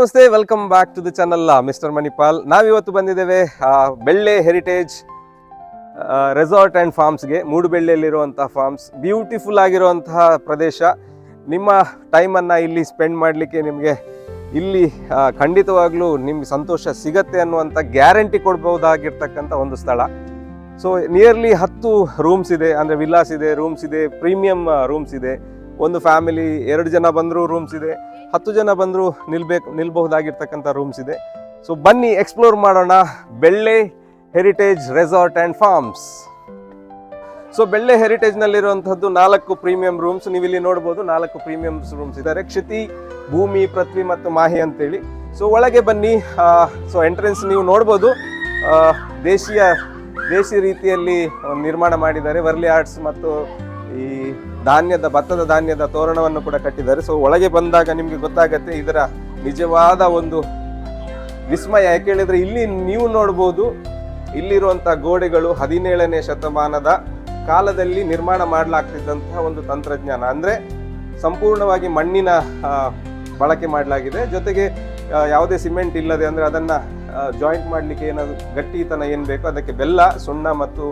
ನಮಸ್ತೆ, welcome back to the channel mister Manipal. ನಾವಿವತ್ತು ಬಂದಿದ್ದೇವೆ ಬೆಳ್ಳೆ ಹೆರಿಟೇಜ್ ರೆಸಾರ್ಟ್ ಆ್ಯಂಡ್ ಫಾರ್ಮ್ಸ್ಗೆ. ಮೂಡುಬೆಳ್ಳೆಯಲ್ಲಿರುವಂತಹ ಫಾರ್ಮ್ಸ್, ಬ್ಯೂಟಿಫುಲ್ ಆಗಿರುವಂತಹ ಪ್ರದೇಶ. ನಿಮ್ಮ ಟೈಮನ್ನು ಇಲ್ಲಿ ಸ್ಪೆಂಡ್ ಮಾಡಲಿಕ್ಕೆ ನಿಮಗೆ ಇಲ್ಲಿ ಖಂಡಿತವಾಗ್ಲೂ ನಿಮ್ಗೆ ಸಂತೋಷ ಸಿಗತ್ತೆ ಅನ್ನುವಂಥ ಗ್ಯಾರಂಟಿ ಕೊಡ್ಬೋದಾಗಿರ್ತಕ್ಕಂಥ ಒಂದು ಸ್ಥಳ. ಸೊ ನಿಯರ್ಲಿ 10 ರೂಮ್ಸ್ ಇದೆ, ಅಂದರೆ ವಿಲ್ಲಾಸ್ ಇದೆ, ರೂಮ್ಸ್ ಇದೆ, ಪ್ರೀಮಿಯಂ ರೂಮ್ಸ್ ಇದೆ. ಒಂದು ಫ್ಯಾಮಿಲಿ 2 ಜನ ಬಂದರೂ ರೂಮ್ಸ್ ಇದೆ, 10 ಜನ ಬಂದರೂ ನಿಲ್ಬಹುದಾಗಿರ್ತಕ್ಕಂಥ ರೂಮ್ಸ್ ಇದೆ. ಸೊ ಬನ್ನಿ ಎಕ್ಸ್ಪ್ಲೋರ್ ಮಾಡೋಣ Belle heritage resort and farms. So Belle ಹೆರಿಟೇಜ್ನಲ್ಲಿರುವಂಥದ್ದು 4 ಪ್ರೀಮಿಯಂ ರೂಮ್ಸ್. ನೀವು ಇಲ್ಲಿ ನೋಡ್ಬೋದು 4 ಪ್ರೀಮಿಯಂ ರೂಮ್ಸ್ ಇದ್ದಾರೆ. ಕ್ಷಿತಿ, ಭೂಮಿ, ಪೃಥ್ವಿ ಮತ್ತು ಮಾಹಿ ಅಂತೇಳಿ. ಸೊ ಒಳಗೆ ಬನ್ನಿ. ಸೊ ಎಂಟ್ರೆನ್ಸ್ ನೀವು ನೋಡ್ಬೋದು, ದೇಶಿ ರೀತಿಯಲ್ಲಿ ನಿರ್ಮಾಣ ಮಾಡಿದ್ದಾರೆ. ವರ್ಲಿ ಆರ್ಟ್ಸ್ ಮತ್ತು ಈ ಭತ್ತದ ಧಾನ್ಯದ ತೋರಣವನ್ನು ಕೂಡ ಕಟ್ಟಿದ್ದಾರೆ. ಸೊ ಒಳಗೆ ಬಂದಾಗ ನಿಮಗೆ ಗೊತ್ತಾಗತ್ತೆ ಇದರ ನಿಜವಾದ ಒಂದು ವಿಸ್ಮಯ. ಯಾಕೆ ಹೇಳಿದ್ರೆ ಇಲ್ಲಿ ನೀವು ನೋಡ್ಬೋದು, ಇಲ್ಲಿರುವಂಥ ಗೋಡೆಗಳು 17ನೇ ಶತಮಾನದ ಕಾಲದಲ್ಲಿ ನಿರ್ಮಾಣ ಮಾಡಲಾಗ್ತಿದ್ದಂತಹ ಒಂದು ತಂತ್ರಜ್ಞಾನ. ಅಂದರೆ ಸಂಪೂರ್ಣವಾಗಿ ಮಣ್ಣಿನ ಬಳಕೆ ಮಾಡಲಾಗಿದೆ. ಜೊತೆಗೆ ಯಾವುದೇ ಸಿಮೆಂಟ್ ಇಲ್ಲದೆ, ಅಂದರೆ ಅದನ್ನು ಜಾಯಿಂಟ್ ಮಾಡಲಿಕ್ಕೆ ಏನಾದರೂ ಗಟ್ಟಿತನ ಏನು ಬೇಕೋ ಅದಕ್ಕೆ ಬೆಲ್ಲ, ಸುಣ್ಣ ಮತ್ತು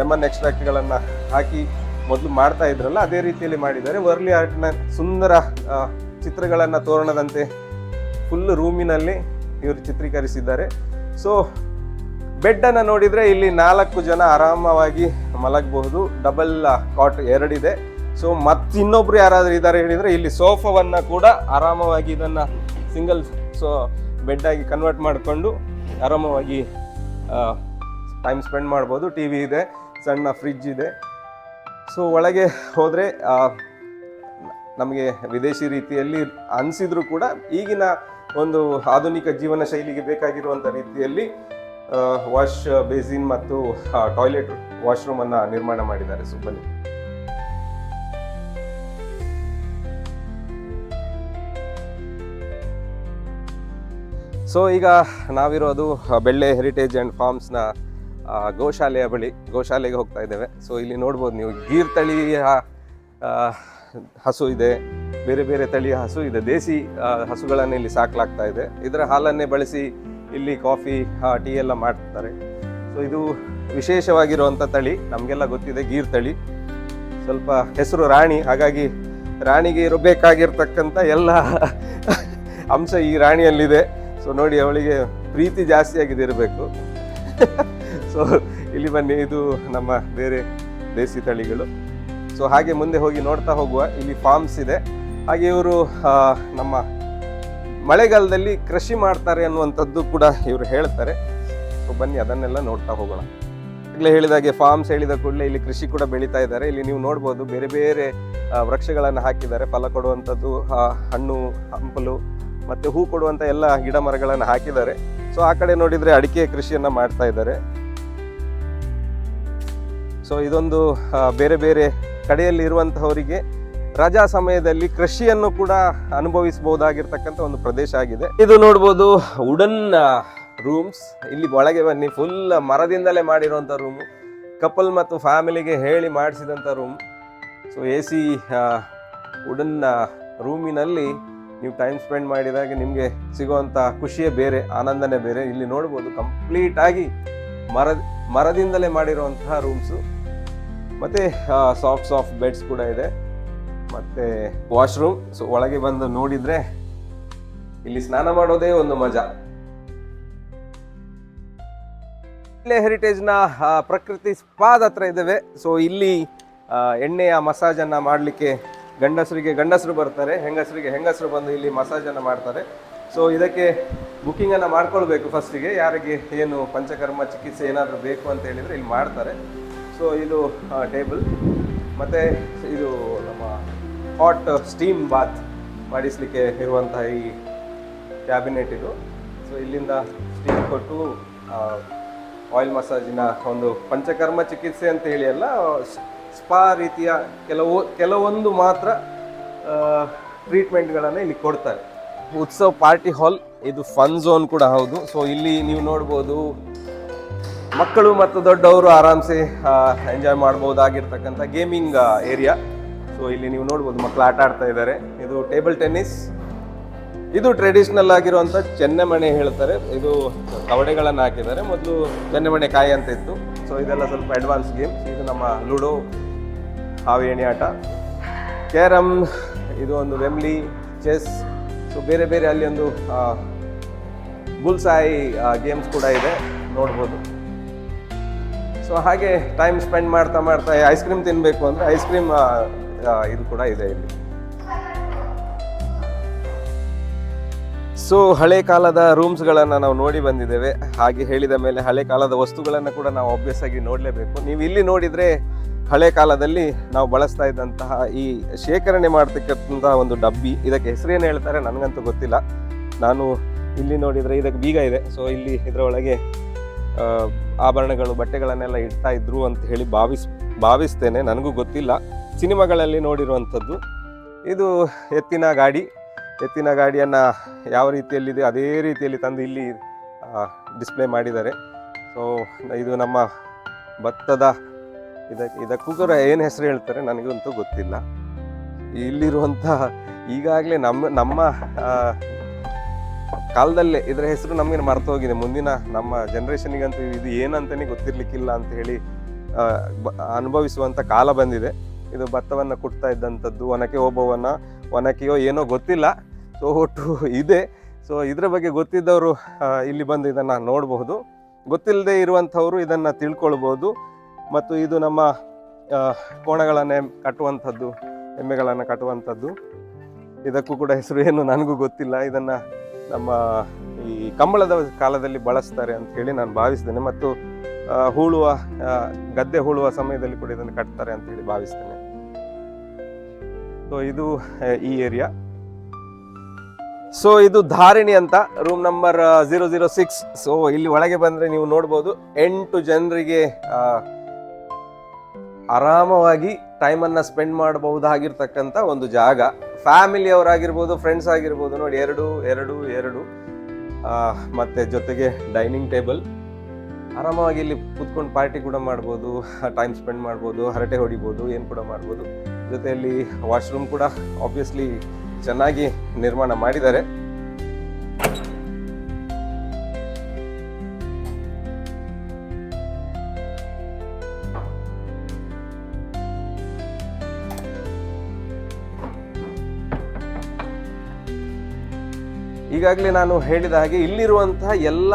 ಲೆಮನ್ ಎಕ್ಸ್ಟ್ರಾಕ್ಟ್ಗಳನ್ನು ಹಾಕಿ ಮೊದಲು ಮಾಡ್ತಾ ಇದ್ರಲ್ಲ, ಅದೇ ರೀತಿಯಲ್ಲಿ ಮಾಡಿದ್ದಾರೆ. ವರ್ಲಿ ಆರ್ಟ್ನ ಸುಂದರ ಚಿತ್ರಗಳನ್ನು ತೋರಣದಂತೆ ಫುಲ್ ರೂಮಿನಲ್ಲಿ ಇವರು ಚಿತ್ರೀಕರಿಸಿದ್ದಾರೆ. ಸೊ ಬೆಡ್ಡನ್ನು ನೋಡಿದರೆ ಇಲ್ಲಿ 4 ಜನ ಆರಾಮವಾಗಿ ಮಲಗಬಹುದು. ಡಬಲ್ ಕಾಟ್ 2 ಇದೆ. ಸೊ ಮತ್ತಿನ್ನೊಬ್ರು ಯಾರಾದರೂ ಇದ್ದಾರೆ ಹೇಳಿದರೆ ಇಲ್ಲಿ ಸೋಫಾವನ್ನು ಕೂಡ ಆರಾಮವಾಗಿ ಇದನ್ನು ಸಿಂಗಲ್ ಬೆಡ್ ಆಗಿ ಕನ್ವರ್ಟ್ ಮಾಡಿಕೊಂಡು ಆರಾಮವಾಗಿ ಟೈಮ್ ಸ್ಪೆಂಡ್ ಮಾಡ್ಬೋದು. ಟಿ ವಿ ಇದೆ, ಸಣ್ಣ ಫ್ರಿಡ್ಜ್ ಇದೆ. ಸೊ ಒಳಗೆ ಹೋದರೆ ನಮಗೆ ವಿದೇಶಿ ರೀತಿಯಲ್ಲಿ ಅನಿಸಿದ್ರು ಕೂಡ ಈಗಿನ ಒಂದು ಆಧುನಿಕ ಜೀವನ ಶೈಲಿಗೆ ಬೇಕಾಗಿರುವಂಥ ರೀತಿಯಲ್ಲಿ ವಾಶ್ ಬೇಸಿನ್ ಮತ್ತು ಟಾಯ್ಲೆಟ್ ವಾಶ್ರೂಮನ್ನು ನಿರ್ಮಾಣ ಮಾಡಿದ್ದಾರೆ. ಸೊ ಬನ್ನಿ. ಸೊ ಈಗ ನಾವಿರೋದು ಬೆಳ್ಳೆ ಹೆರಿಟೇಜ್ ಆ್ಯಂಡ್ ಫಾರ್ಮ್ಸ್ನ ಗೋಶಾಲೆಯ ಬಳಿ. ಗೋಶಾಲೆಗೆ ಹೋಗ್ತಾ ಇದ್ದೇವೆ. ಸೊ ಇಲ್ಲಿ ನೋಡ್ಬೋದು ನೀವು, ಗೀರ್ ತಳಿಯ ಹಸು ಇದೆ, ಬೇರೆ ಬೇರೆ ತಳಿಯ ಹಸು ಇದೆ. ದೇಸಿ ಹಸುಗಳನ್ನು ಇಲ್ಲಿ ಸಾಕಲಾಗ್ತಾ ಇದೆ. ಇದರ ಹಾಲನ್ನೇ ಬಳಸಿ ಇಲ್ಲಿ ಕಾಫಿ, ಟೀ ಎಲ್ಲ ಮಾಡ್ತಾರೆ. ಸೊ ಇದು ವಿಶೇಷವಾಗಿರುವಂಥ ತಳಿ, ನಮಗೆಲ್ಲ ಗೊತ್ತಿದೆ, ಗೀರ್ ತಳಿ. ಸ್ವಲ್ಪ ಹೆಸರು ರಾಣಿ, ಹಾಗಾಗಿ ರಾಣಿಗೆ ಇರಬೇಕಾಗಿರ್ತಕ್ಕಂಥ ಎಲ್ಲ ಅಂಶ ಈ ರಾಣಿಯಲ್ಲಿದೆ. ಸೊ ನೋಡಿ, ಅವಳಿಗೆ ಪ್ರೀತಿ ಜಾಸ್ತಿ ಆಗಿದೆ ಇರಬೇಕು. ಸೊ ಇಲ್ಲಿ ಬನ್ನಿ, ಇದು ನಮ್ಮ ಬೇರೆ ದೇಸಿ ತಳಿಗಳು. ಸೊ ಹಾಗೆ ಮುಂದೆ ಹೋಗಿ ನೋಡ್ತಾ ಹೋಗುವ. ಇಲ್ಲಿ ಫಾರ್ಮ್ಸ್ ಇದೆ. ಹಾಗೆ ಇವರು ನಮ್ಮ ಮಳೆಗಾಲದಲ್ಲಿ ಕೃಷಿ ಮಾಡ್ತಾರೆ ಅನ್ನುವಂಥದ್ದು ಕೂಡ ಇವರು ಹೇಳ್ತಾರೆ. ಸೊ ಬನ್ನಿ ಅದನ್ನೆಲ್ಲ ನೋಡ್ತಾ ಹೋಗೋಣ. ಈಗಲೇ ಹೇಳಿದಾಗೆ ಫಾರ್ಮ್ಸ್ ಹೇಳಿದ ಕೂಡಲೇ ಇಲ್ಲಿ ಕೃಷಿ ಕೂಡ ಬೆಳೀತಾ ಇದ್ದಾರೆ. ಇಲ್ಲಿ ನೀವು ನೋಡ್ಬೋದು ಬೇರೆ ಬೇರೆ ವೃಕ್ಷಗಳನ್ನು ಹಾಕಿದ್ದಾರೆ. ಫಲ ಕೊಡುವಂಥದ್ದು, ಹಣ್ಣು, ಹಂಪಲು ಮತ್ತು ಹೂ ಕೊಡುವಂಥ ಎಲ್ಲ ಗಿಡ ಮರಗಳನ್ನು ಹಾಕಿದ್ದಾರೆ. ಸೊ ಆ ಕಡೆ ನೋಡಿದರೆ ಅಡಿಕೆ ಕೃಷಿಯನ್ನು ಮಾಡ್ತಾ ಇದ್ದಾರೆ. ಸೊ ಇದೊಂದು ಬೇರೆ ಬೇರೆ ಕಡೆಯಲ್ಲಿ ಇರುವಂತಹವರಿಗೆ ರಜಾ ಸಮಯದಲ್ಲಿ ಕೃಷಿಯನ್ನು ಕೂಡ ಅನುಭವಿಸಬಹುದಾಗಿರ್ತಕ್ಕಂಥ ಒಂದು ಪ್ರದೇಶ ಆಗಿದೆ. ಇದು ನೋಡ್ಬೋದು ವುಡನ್ ರೂಮ್ಸ್. ಇಲ್ಲಿ ಒಳಗೆ ಬನ್ನಿ, ಫುಲ್ ಮರದಿಂದಲೇ ಮಾಡಿರುವಂಥ ರೂಮು. ಕಪಲ್ ಮತ್ತು ಫ್ಯಾಮಿಲಿಗೆ ಹೇಳಿ ಮಾಡಿಸಿದಂಥ ರೂಮ್. ಸೊ AC ವುಡನ್ ರೂಮಿನಲ್ಲಿ ನೀವು ಟೈಮ್ ಸ್ಪೆಂಡ್ ಮಾಡಿದಾಗ ನಿಮಗೆ ಸಿಗುವಂಥ ಖುಷಿಯೇ ಬೇರೆ, ಆನಂದನೇ ಬೇರೆ. ಇಲ್ಲಿ ನೋಡ್ಬೋದು ಕಂಪ್ಲೀಟ್ ಆಗಿ ಮರದಿಂದಲೇ ಮಾಡಿರುವಂತಹ ರೂಮ್ಸು. ಮತ್ತು ಸಾಫ್ಟ್ ಬೆಡ್ಸ್ ಕೂಡ ಇದೆ, ಮತ್ತು ವಾಶ್ರೂಮ್. ಸೊ ಒಳಗೆ ಬಂದು ನೋಡಿದರೆ ಇಲ್ಲಿ ಸ್ನಾನ ಮಾಡೋದೇ ಒಂದು ಮಜಾ. ಇಲ್ಲೇ ಹೆರಿಟೇಜ್ನ ಪ್ರಕೃತಿ ಸ್ಪಾದ ಹತ್ರ ಇದ್ದೇವೆ. ಸೊ ಇಲ್ಲಿ ಎಣ್ಣೆಯ ಮಸಾಜನ್ನು ಮಾಡಲಿಕ್ಕೆ ಗಂಡಸರು ಬರ್ತಾರೆ, ಹೆಂಗಸರು ಬಂದು ಇಲ್ಲಿ ಮಸಾಜನ್ನು ಮಾಡ್ತಾರೆ. ಸೊ ಇದಕ್ಕೆ ಬುಕ್ಕಿಂಗನ್ನು ಮಾಡ್ಕೊಳ್ಬೇಕು ಫಸ್ಟಿಗೆ. ಯಾರಿಗೆ ಏನು ಪಂಚಕರ್ಮ ಚಿಕಿತ್ಸೆ ಏನಾದರೂ ಬೇಕು ಅಂತ ಹೇಳಿದರೆ ಇಲ್ಲಿ ಮಾಡ್ತಾರೆ. ಸೊ ಇದು ಟೇಬಲ್, ಮತ್ತು ಇದು ನಮ್ಮ ಹಾಟ್ ಸ್ಟೀಮ್ ಬಾತ್ ಮಾಡಿಸಲಿಕ್ಕೆ ಇರುವಂತಹ ಈ ಕ್ಯಾಬಿನೆಟ್ ಇದು. ಸೊ ಇಲ್ಲಿಂದ ಸ್ಟೀಮ್ ಕೊಟ್ಟು ಆಯಿಲ್ ಮಸಾಜಿನ ಒಂದು ಪಂಚಕರ್ಮ ಚಿಕಿತ್ಸೆ ಅಂತ ಹೇಳಿ ಅಲ್ಲ, ಸ್ಪಾ ರೀತಿಯ ಕೆಲವೊಂದು ಮಾತ್ರ ಟ್ರೀಟ್ಮೆಂಟ್ಗಳನ್ನು ಇಲ್ಲಿ ಕೊಡ್ತಾರೆ. ಉತ್ಸವ್ ಪಾರ್ಟಿ ಹಾಲ್, ಇದು ಫನ್ ಝೋನ್ ಕೂಡ ಹೌದು. ಸೊ ಇಲ್ಲಿ ನೀವು ನೋಡ್ಬೋದು ಮಕ್ಕಳು ಮತ್ತು ದೊಡ್ಡವರು ಆರಾಮ್ಸೆ ಎಂಜಾಯ್ ಮಾಡ್ಬೋದಾಗಿರ್ತಕ್ಕಂಥ ಗೇಮಿಂಗ್ ಏರಿಯಾ. ಸೊ ಇಲ್ಲಿ ನೀವು ನೋಡ್ಬೋದು ಮಕ್ಕಳು ಆಟ ಆಡ್ತಾ ಇದ್ದಾರೆ. ಇದು ಟೇಬಲ್ ಟೆನ್ನಿಸ್, ಇದು ಟ್ರೆಡಿಷನಲ್ ಆಗಿರುವಂಥ ಚೆನ್ನೆಮಣೆ ಹೇಳ್ತಾರೆ. ಇದು ಕವಡೆಗಳನ್ನು ಹಾಕಿದ್ದಾರೆ. ಮೊದಲು ಚೆನ್ನೆಮಣೆ ಕಾಯಿ ಅಂತ ಇತ್ತು. ಸೊ ಇದೆಲ್ಲ ಸ್ವಲ್ಪ ಅಡ್ವಾನ್ಸ್ ಗೇಮ್. ಇದು ನಮ್ಮ ಲೂಡೋ, ಹಾವು ಏಣಿ ಆಟ, ಕ್ಯಾರಮ್, ಇದು ಒಂದು ವೆಮ್ಲಿ, ಚೆಸ್. ಸೊ ಬೇರೆ ಬೇರೆ ಅಲ್ಲಿ ಒಂದು ಬುಲ್ಸಾಯಿ ಗೇಮ್ಸ್ ಕೂಡ ಇದೆ, ನೋಡ್ಬೋದು. ಸೊ ಹಾಗೆ ಟೈಮ್ ಸ್ಪೆಂಡ್ ಮಾಡ್ತಾ ಮಾಡ್ತಾ ಐಸ್ ಕ್ರೀಮ್ ತಿನ್ನಬೇಕು ಅಂದರೆ ಐಸ್ ಕ್ರೀಮ್ ಇದು ಕೂಡ ಇದೆ ಇಲ್ಲಿ. ಸೊ ಹಳೆ ಕಾಲದ ರೂಮ್ಸ್ಗಳನ್ನು ನಾವು ನೋಡಿ ಬಂದಿದ್ದೇವೆ. ಹಾಗೆ ಹೇಳಿದ ಮೇಲೆ ಹಳೆ ಕಾಲದ ವಸ್ತುಗಳನ್ನು ಕೂಡ ನಾವು ಆಬ್ವಿಯಸ್ ಆಗಿ ನೋಡಲೇಬೇಕು. ನೀವು ಇಲ್ಲಿ ನೋಡಿದರೆ ಹಳೆ ಕಾಲದಲ್ಲಿ ನಾವು ಬಳಸ್ತಾ ಇದ್ದಂತಹ ಈ ಶೇಖರಣೆ ಮಾಡ್ತಕ್ಕಂತಹ ಒಂದು ಡಬ್ಬಿ, ಇದಕ್ಕೆ ಹೆಸರೇನು ಹೇಳ್ತಾರೆ ನನಗಂತೂ ಗೊತ್ತಿಲ್ಲ. ನಾನು ಇಲ್ಲಿ ನೋಡಿದರೆ ಇದಕ್ಕೆ ಬೀಗ ಇದೆ. ಸೊ ಇಲ್ಲಿ ಇದರೊಳಗೆ ಆಭರಣಗಳು, ಬಟ್ಟೆಗಳನ್ನೆಲ್ಲ ಇಡ್ತಾ ಇದ್ರು ಅಂತ ಹೇಳಿ ಭಾವಿಸ್ತೇನೆ, ನನಗೂ ಗೊತ್ತಿಲ್ಲ. ಸಿನಿಮಾಗಳಲ್ಲಿ ನೋಡಿರುವಂಥದ್ದು. ಇದು ಎತ್ತಿನ ಗಾಡಿಯನ್ನು ಯಾವ ರೀತಿಯಲ್ಲಿದೆ ಅದೇ ರೀತಿಯಲ್ಲಿ ತಂದು ಇಲ್ಲಿ ಡಿಸ್ಪ್ಲೇ ಮಾಡಿದ್ದಾರೆ. ಸೊ ಇದು ನಮ್ಮ ಭತ್ತದ ಇದಕ್ಕೂ ಕೂಡ ಏನು ಹೆಸರು ಹೇಳ್ತಾರೆ ನನಗಂತೂ ಗೊತ್ತಿಲ್ಲ. ಇಲ್ಲಿರುವಂಥ ಈಗಾಗಲೇ ನಮ್ಮ ಕಾಲದಲ್ಲೇ ಇದರ ಹೆಸರು ನಮಗೆ ಮರೆತು ಹೋಗಿದೆ. ಮುಂದಿನ ನಮ್ಮ ಜನ್ರೇಷನಿಗಂತೂ ಇದು ಏನಂತಲೇ ಗೊತ್ತಿರಲಿಕ್ಕಿಲ್ಲ ಅಂತ ಹೇಳಿ ಅನುಭವಿಸುವಂಥ ಕಾಲ ಬಂದಿದೆ. ಇದು ಭತ್ತವನ್ನು ಕುಟ್ತಾ ಇದ್ದಂಥದ್ದು, ಒನಕೆಯೋ ಏನೋ ಗೊತ್ತಿಲ್ಲ. ಸೊ ಒಟ್ಟು ಇದೆ. ಸೊ ಇದರ ಬಗ್ಗೆ ಗೊತ್ತಿದ್ದವರು ಇಲ್ಲಿ ಬಂದು ಇದನ್ನು ನೋಡಬಹುದು, ಗೊತ್ತಿಲ್ಲದೆ ಇರುವಂಥವರು ಇದನ್ನು ತಿಳ್ಕೊಳ್ಬೋದು. ಮತ್ತು ಇದು ನಮ್ಮ ಕೋಣಗಳನ್ನು ಕಟ್ಟುವಂಥದ್ದು, ಎಮ್ಮೆಗಳನ್ನು ಕಟ್ಟುವಂಥದ್ದು. ಇದಕ್ಕೂ ಕೂಡ ಹೆಸರು ಏನು ನನಗೂ ಗೊತ್ತಿಲ್ಲ. ಇದನ್ನು ನಮ್ಮ ಈ ಕಂಬಳದ ಕಾಲದಲ್ಲಿ ಬಳಸ್ತಾರೆ ಅಂತ ಹೇಳಿ ನಾನು ಭಾವಿಸ್ತೇನೆ. ಮತ್ತು ಗದ್ದೆ ಹೂಳುವ ಸಮಯದಲ್ಲಿ ಕೂಡ ಇದನ್ನು ಕಟ್ತಾರೆ ಅಂತ ಹೇಳಿ ಭಾವಿಸ್ತೇನೆ. ಸೊ ಇದು ಈ ಏರಿಯಾ. ಸೊ ಇದು ಧಾರಿಣಿ ಅಂತ, ರೂಮ್ ನಂಬರ್ 006. ಸೊ ಇಲ್ಲಿ ಒಳಗೆ ಬಂದರೆ ನೀವು ನೋಡ್ಬೋದು 8 ಜನರಿಗೆ ಆರಾಮವಾಗಿ ಟೈಮನ್ನು ಸ್ಪೆಂಡ್ ಮಾಡಬಹುದಾಗಿರ್ತಕ್ಕಂಥ ಒಂದು ಜಾಗ. ಫ್ಯಾಮಿಲಿಯವರಾಗಿರ್ಬೋದು, ಫ್ರೆಂಡ್ಸ್ ಆಗಿರ್ಬೋದು. ನೋಡಿ, ಎರಡು ಮತ್ತು ಜೊತೆಗೆ ಡೈನಿಂಗ್ ಟೇಬಲ್. ಆರಾಮವಾಗಿ ಇಲ್ಲಿ ಕೂತ್ಕೊಂಡು ಪಾರ್ಟಿ ಕೂಡ ಮಾಡ್ಬೋದು, ಟೈಮ್ ಸ್ಪೆಂಡ್ ಮಾಡ್ಬೋದು, ಹರಟೆ ಹೊಡಿಬೋದು, ಏನು ಕೂಡ ಮಾಡ್ಬೋದು. ಜೊತೆಯಲ್ಲಿ ವಾಶ್ರೂಮ್ ಕೂಡ ಆಬ್ವಿಯಸ್ಲಿ ಚೆನ್ನಾಗಿ ನಿರ್ಮಾಣ ಮಾಡಿದ್ದಾರೆ. ಈಗಾಗಲೇ ನಾನು ಹೇಳಿದ ಹಾಗೆ ಇಲ್ಲಿರುವಂತಹ ಎಲ್ಲ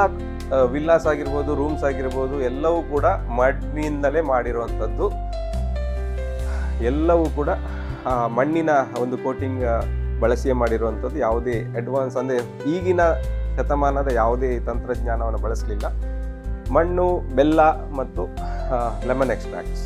ವಿಲ್ಲಾಸ್ ಆಗಿರ್ಬೋದು, ರೂಮ್ಸ್ ಆಗಿರ್ಬೋದು, ಎಲ್ಲವೂ ಕೂಡ ಮಣ್ಣಿನಿಂದಲೇ ಮಾಡಿರುವಂಥದ್ದು. ಎಲ್ಲವೂ ಕೂಡ ಮಣ್ಣಿನ ಒಂದು ಕೋಟಿಂಗ್ ಬಳಸಿಯೇ ಮಾಡಿರುವಂಥದ್ದು. ಯಾವುದೇ ಅಡ್ವಾನ್ಸ್ ಅಂದರೆ ಈಗಿನ ಶತಮಾನದ ಯಾವುದೇ ತಂತ್ರಜ್ಞಾನವನ್ನು ಬಳಸಲಿಲ್ಲ. ಮಣ್ಣು, ಬೆಲ್ಲ ಮತ್ತು lemon extracts.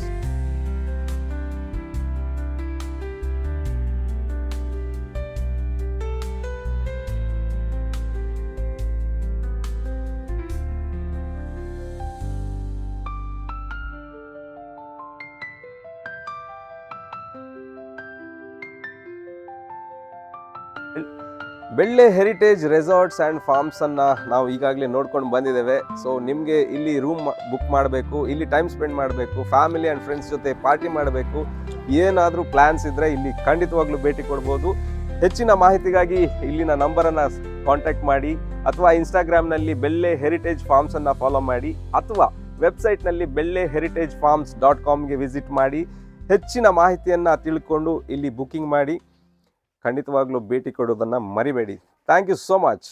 Belle heritage resorts and ಫಾರ್ಮ್ಸನ್ನು ನಾವು ಈಗಾಗಲೇ ನೋಡ್ಕೊಂಡು ಬಂದಿದ್ದೇವೆ. ಸೊ ನಿಮಗೆ ಇಲ್ಲಿ ರೂಮ್ ಬುಕ್ ಮಾಡಬೇಕು, ಇಲ್ಲಿ ಟೈಮ್ ಸ್ಪೆಂಡ್ ಮಾಡಬೇಕು, ಫ್ಯಾಮಿಲಿ ಆ್ಯಂಡ್ ಫ್ರೆಂಡ್ಸ್ ಜೊತೆ ಪಾರ್ಟಿ ಮಾಡಬೇಕು, ಏನಾದರೂ ಪ್ಲ್ಯಾನ್ಸ್ ಇದ್ದರೆ ಇಲ್ಲಿ ಖಂಡಿತವಾಗ್ಲೂ ಭೇಟಿ ಕೊಡ್ಬೋದು. ಹೆಚ್ಚಿನ ಮಾಹಿತಿಗಾಗಿ ಇಲ್ಲಿನ ನಂಬರನ್ನು ಕಾಂಟ್ಯಾಕ್ಟ್ ಮಾಡಿ, ಅಥವಾ ಇನ್ಸ್ಟಾಗ್ರಾಮ್ನಲ್ಲಿ ಬೆಳ್ಳೆ ಹೆರಿಟೇಜ್ ಫಾರ್ಮ್ಸನ್ನು ಫಾಲೋ ಮಾಡಿ, ಅಥವಾ ವೆಬ್ಸೈಟ್ನಲ್ಲಿ belleheritagefarms.comಗೆ ವಿಸಿಟ್ ಮಾಡಿ ಹೆಚ್ಚಿನ ಮಾಹಿತಿಯನ್ನು ತಿಳ್ಕೊಂಡು ಇಲ್ಲಿ ಬುಕ್ಕಿಂಗ್ ಮಾಡಿ. ಖಂಡಿತವಾಗ್ಲೂ ಭೇಟಿ ಕೊಡೋದನ್ನು ಮರಿಬೇಡಿ. Thank you so much.